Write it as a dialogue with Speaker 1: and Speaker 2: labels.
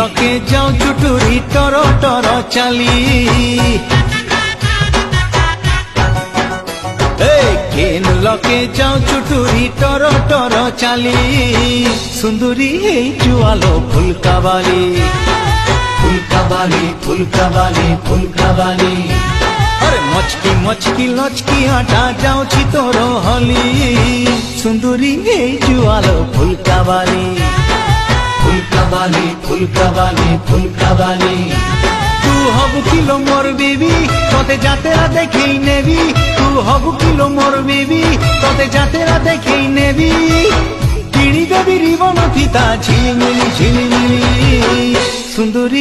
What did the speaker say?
Speaker 1: লকে যাও চুটুরি টর টর চালি কেন লকে যাও চুটুরি টর টর চালি সুন্দরী এই জুয়ালো ফুলকাবালি ফুলকাবালি ফুলকাবালি ফুলকাবালি আরে মচকি মচকি লচকি আটা যাওছি তোর হলি সুন্দরী এই জুয়ালো ফুলকাবালি ফুলকাবালি ফুলকাবালি ফুলকাবালি তু হবু কিলো মোর বেবি তোতে যাতেরা দেখেই নেবি তু হবু কিলো মোর বেবি তোতে যাতেরা দেখেই নেবি কিনি দেবি রিবন ফিতা ঝিলিমিলি ঝিলিমিলি সুন্দরী।